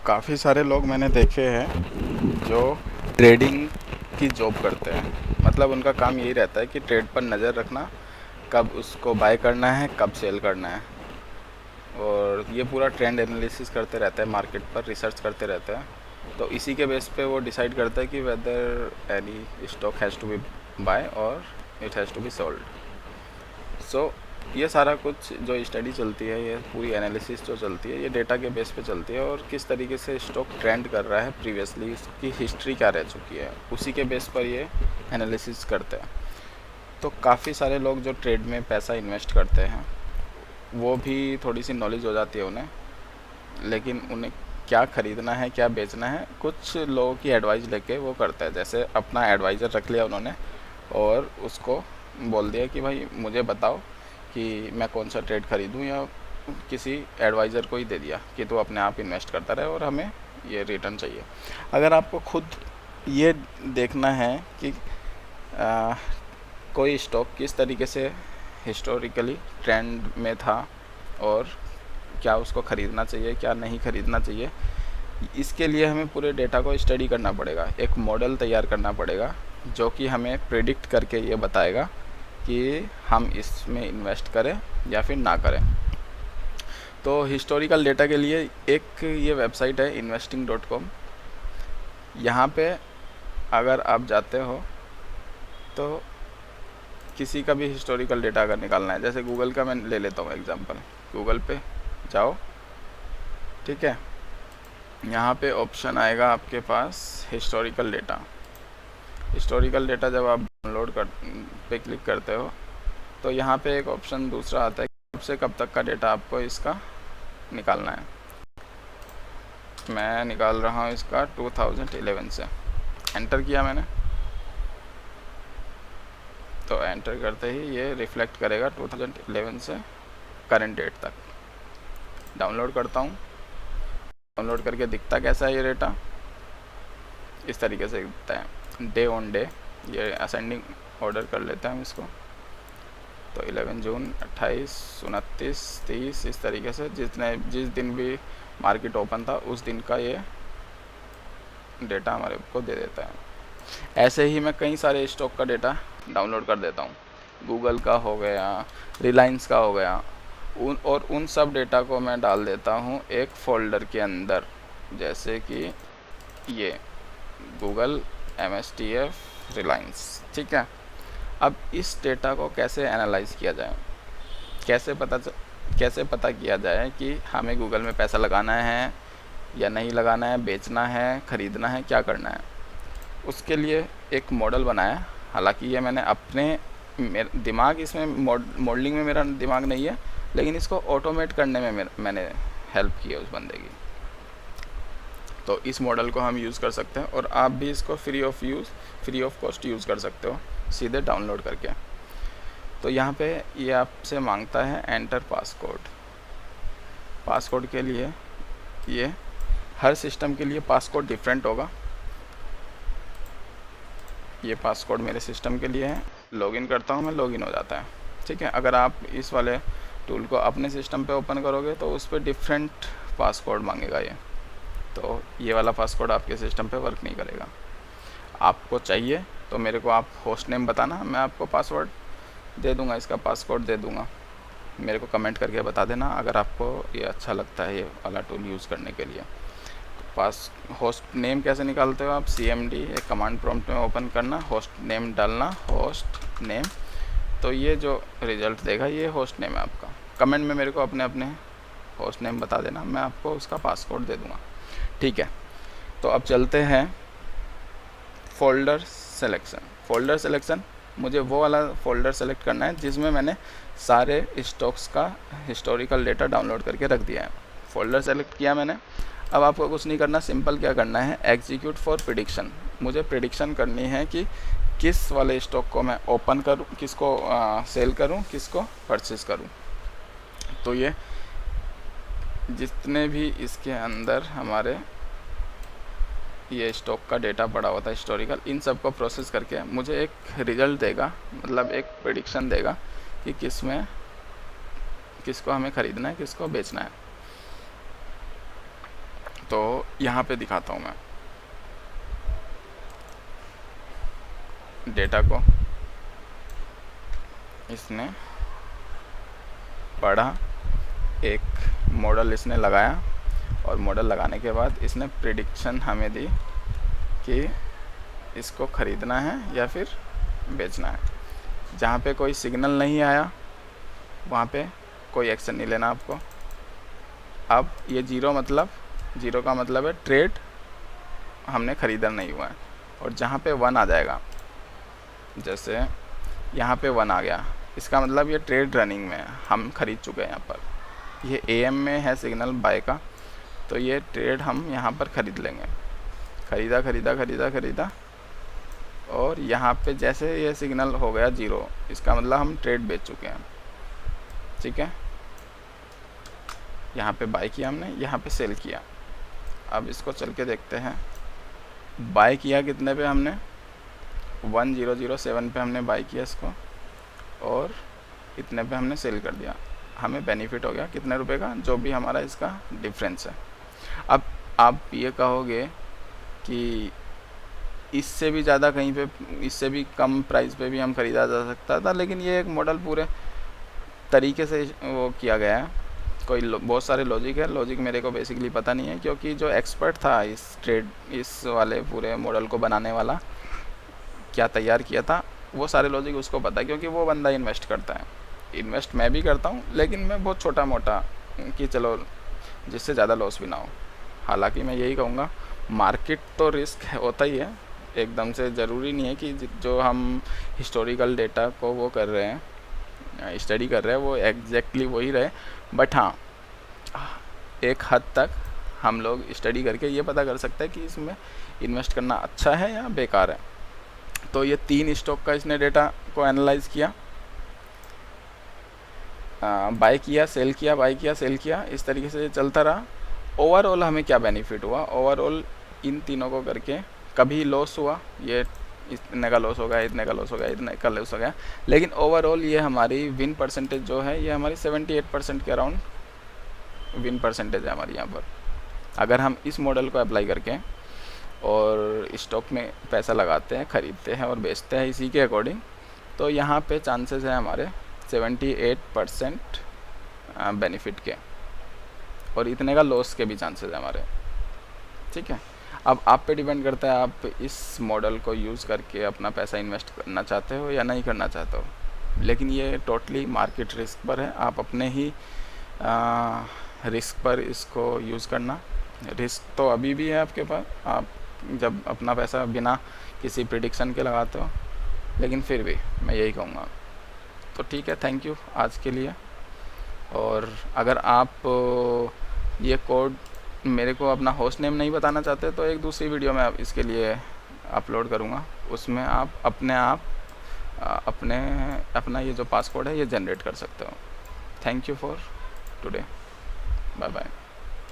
काफ़ी सारे लोग मैंने देखे हैं जो ट्रेडिंग की जॉब करते हैं। मतलब उनका काम यही रहता है कि ट्रेड पर नज़र रखना, कब उसको बाय करना है, कब सेल करना है, और ये पूरा ट्रेंड एनालिसिस करते रहते हैं, मार्केट पर रिसर्च करते रहते हैं। तो इसी के बेस पे वो डिसाइड करता है कि whether any stock has to be buy और it has to be sold. So ये सारा कुछ जो स्टडी चलती है, ये पूरी एनालिसिस जो चलती है, ये डेटा के बेस पे चलती है, और किस तरीके से स्टॉक ट्रेंड कर रहा है प्रीवियसली, उसकी हिस्ट्री क्या रह चुकी है, उसी के बेस पर ये एनालिसिस करते हैं। तो काफ़ी सारे लोग जो ट्रेड में पैसा इन्वेस्ट करते हैं, वो भी थोड़ी सी नॉलेज हो जाती है उन्हें, लेकिन उन्हें क्या ख़रीदना है, क्या बेचना है, कुछ लोगों की एडवाइस लेके वो करता है। जैसे अपना एडवाइज़र रख लिया उन्होंने और उसको बोल दिया कि भाई मुझे बताओ कि मैं कौन सा ट्रेड खरीदूं, या किसी एडवाइज़र को ही दे दिया कि तू अपने आप इन्वेस्ट करता रहे और हमें ये रिटर्न चाहिए। अगर आपको खुद ये देखना है कि आ, कोई स्टॉक किस तरीके से हिस्टोरिकली ट्रेंड में था और क्या उसको ख़रीदना चाहिए, क्या नहीं ख़रीदना चाहिए, इसके लिए हमें पूरे डेटा को स्टडी करना पड़ेगा, एक मॉडल तैयार करना पड़ेगा जो कि हमें प्रिडिक्ट करके ये बताएगा कि हम इसमें इन्वेस्ट करें या फिर ना करें। तो हिस्टोरिकल डेटा के लिए एक ये वेबसाइट है investing.com। यहाँ पे अगर आप जाते हो तो किसी का भी हिस्टोरिकल डेटा अगर निकालना है, जैसे गूगल का मैं ले लेता हूँ एग्जांपल, गूगल पे जाओ, ठीक है। यहाँ पे ऑप्शन आएगा आपके पास हिस्टोरिकल डेटा। हिस्टोरिकल डेटा जब आप डाउनलोड कर पे क्लिक करते हो तो यहाँ पे एक ऑप्शन दूसरा आता है, कब से कब तक का डेटा आपको इसका निकालना है। मैं निकाल रहा हूँ इसका 2011 से। एंटर किया मैंने, तो एंटर करते ही ये रिफ्लेक्ट करेगा 2011 से करंट डेट तक। डाउनलोड करता हूँ, डाउनलोड करके दिखता कैसा है ये डेटा, इस तरीके से दिखता है डे ऑन डे। ये असेंडिंग ऑर्डर कर लेते हैं हम इसको। तो 11 जून, 28, 29, 30, इस तरीके से जिस दिन भी मार्केट ओपन था उस दिन का ये डेटा हमारे को दे देता है। ऐसे ही मैं कई सारे स्टॉक का डेटा डाउनलोड कर देता हूँ। गूगल का हो गया, रिलायंस का हो गया, उन सब डेटा को मैं डाल देता हूँ एक फ़ोल्डर के अंदर, जैसे कि ये गूगल, MSTF, रिलायंस, ठीक है। अब इस डेटा को कैसे एनालाइज़ किया जाए, कैसे पता किया जाए कि हमें गूगल में पैसा लगाना है या नहीं लगाना है, बेचना है, ख़रीदना है, क्या करना है, उसके लिए एक मॉडल बनाया। हालांकि ये मैंने अपने दिमाग इसमें मॉडलिंग में मेरा दिमाग नहीं है, लेकिन इसको ऑटोमेट करने में मैंने हेल्प की है उस बंदे की। तो इस मॉडल को हम यूज़ कर सकते हैं और आप भी इसको फ्री ऑफ कॉस्ट यूज़ कर सकते हो सीधे डाउनलोड करके। तो यहाँ पे ये आपसे मांगता है एंटर पासकोड। पासकोड के लिए ये हर सिस्टम के लिए पासकोड डिफरेंट होगा। ये पासकोड मेरे सिस्टम के लिए है। लॉगिन करता हूँ मैं, लॉगिन हो जाता है, ठीक है। अगर आप इस वाले टूल को अपने सिस्टम पे ओपन करोगे तो उस पर डिफरेंट पासकोड मांगेगा ये। तो ये वाला पासकोड आपके सिस्टम पे वर्क नहीं करेगा। आपको चाहिए तो मेरे को आप होस्ट नेम बताना, मैं आपको पासवर्ड दे दूँगा, इसका पासकोड दे दूँगा। मेरे को कमेंट करके बता देना अगर आपको ये अच्छा लगता है ये वाला टूल यूज़ करने के लिए। होस्ट नेम कैसे निकालते हो आप, CMD एक कमांड प्रॉम्प्ट में ओपन करना, होस्ट नेम डालना, होस्ट नेम। तो ये जो रिज़ल्ट देगा ये होस्ट नेम है आपका। कमेंट में मेरे को अपने अपने होस्ट नेम बता देना, मैं आपको उसका पासकोड दे दूँगा, ठीक है। तो अब चलते हैं फ़ोल्डर सेलेक्शन। मुझे वो वाला फ़ोल्डर सेलेक्ट करना है जिसमें मैंने सारे स्टॉक्स का हिस्टोरिकल डेटा डाउनलोड करके रख दिया है। फ़ोल्डर सेलेक्ट किया मैंने। अब आपको कुछ नहीं करना, सिंपल क्या करना है, एग्जीक्यूट फॉर प्रिडिक्शन। मुझे प्रिडिक्शन करनी है कि किस वाले स्टॉक को मैं ओपन करूं, किसको सेल करूं, किसको परचेज़ करूं। तो ये जितने भी इसके अंदर हमारे ये स्टॉक का डेटा पड़ा हुआ था हिस्टोरिकल, इन सब को प्रोसेस करके मुझे एक रिज़ल्ट देगा, मतलब एक प्रेडिक्शन देगा कि किसको हमें ख़रीदना है, किसको बेचना है। तो यहाँ पे दिखाता हूँ मैं डेटा को। इसने पढ़ा, एक मॉडल इसने लगाया, और मॉडल लगाने के बाद इसने प्रिडिक्शन हमें दी कि इसको ख़रीदना है या फिर बेचना है। जहाँ पे कोई सिग्नल नहीं आया वहाँ पे कोई एक्शन नहीं लेना आपको। अब ये जीरो का मतलब है ट्रेड हमने ख़रीदा नहीं हुआ है। और जहाँ पे 1 आ जाएगा, जैसे यहाँ पे 1 आ गया, इसका मतलब ये ट्रेड रनिंग में है, हम ख़रीद चुके हैं। यहाँ पर ये AM में है सिग्नल बाय का, तो ये ट्रेड हम यहाँ पर ख़रीद लेंगे। ख़रीदा और यहाँ पे जैसे ये सिग्नल हो गया 0, इसका मतलब हम ट्रेड बेच चुके हैं। ठीक है, यहाँ पे बाय किया हमने, यहाँ पे सेल किया। अब इसको चल के देखते हैं। बाय किया कितने पे हमने, 1007 पे हमने बाय किया इसको, और इतने पे हमने सेल कर दिया। हमें बेनिफिट हो गया कितने रुपए का, जो भी हमारा इसका डिफरेंस है। अब आप ये कहोगे कि इससे भी ज़्यादा कहीं पे, इससे भी कम प्राइस पे भी हम ख़रीदा जा सकता था, लेकिन ये एक मॉडल पूरे तरीके से वो किया गया है। कोई बहुत सारे लॉजिक है, लॉजिक मेरे को बेसिकली पता नहीं है, क्योंकि जो एक्सपर्ट था इस वाले पूरे मॉडल को बनाने वाला, क्या तैयार किया था, वो सारे लॉजिक उसको पता है, क्योंकि वो बंदा इन्वेस्ट करता है। इन्वेस्ट मैं भी करता हूँ, लेकिन मैं बहुत छोटा मोटा, कि चलो जिससे ज़्यादा लॉस भी ना हो। हालांकि मैं यही कहूँगा, मार्केट तो रिस्क होता ही है, एकदम से ज़रूरी नहीं है कि जो हम हिस्टोरिकल डेटा को वो कर रहे हैं, स्टडी कर रहे हैं, वो एग्जैक्टली वही रहे। बट हाँ, एक हद तक हम लोग स्टडी करके ये पता कर सकते हैं कि इसमें इन्वेस्ट करना अच्छा है या बेकार है। तो ये 3 स्टॉक का इसने डेटा को एनालाइज किया, बाय किया, सेल किया, बाय किया, सेल किया, इस तरीके से चलता रहा। ओवरऑल हमें क्या बेनिफिट हुआ, ओवरऑल इन तीनों को करके कभी लॉस हुआ, ये इतने का लॉस हो गया, इतने का लॉस हो गया, इतने का लॉस हो गया, लेकिन ओवरऑल ये हमारी विन परसेंटेज जो है, ये हमारी 78% के अराउंड विन परसेंटेज है हमारी यहाँ पर। अगर हम इस मॉडल को अप्लाई करके और स्टॉक में पैसा लगाते हैं, ख़रीदते हैं और बेचते हैं इसी के अकॉर्डिंग, तो यहाँ पे चांसेस है हमारे 78% बेनिफिट के, और इतने का लॉस के भी चांसेस है हमारे। ठीक है, अब आप पे डिपेंड करता है, आप इस मॉडल को यूज़ करके अपना पैसा इन्वेस्ट करना चाहते हो या नहीं करना चाहते हो। लेकिन ये टोटली मार्केट रिस्क पर है, आप अपने ही रिस्क पर इसको यूज़ करना। रिस्क तो अभी भी है आपके पास, आप जब अपना पैसा बिना किसी प्रिडिक्शन के लगाते हो, लेकिन फिर भी मैं यही कहूँगा। तो ठीक है, थैंक यू आज के लिए। और अगर आप ये कोड मेरे को अपना होस्ट नेम नहीं बताना चाहते, तो एक दूसरी वीडियो में इसके लिए अपलोड करूँगा, उसमें आप अपना ये जो पासकोड है ये जनरेट कर सकते हो। Thank you for today, bye bye.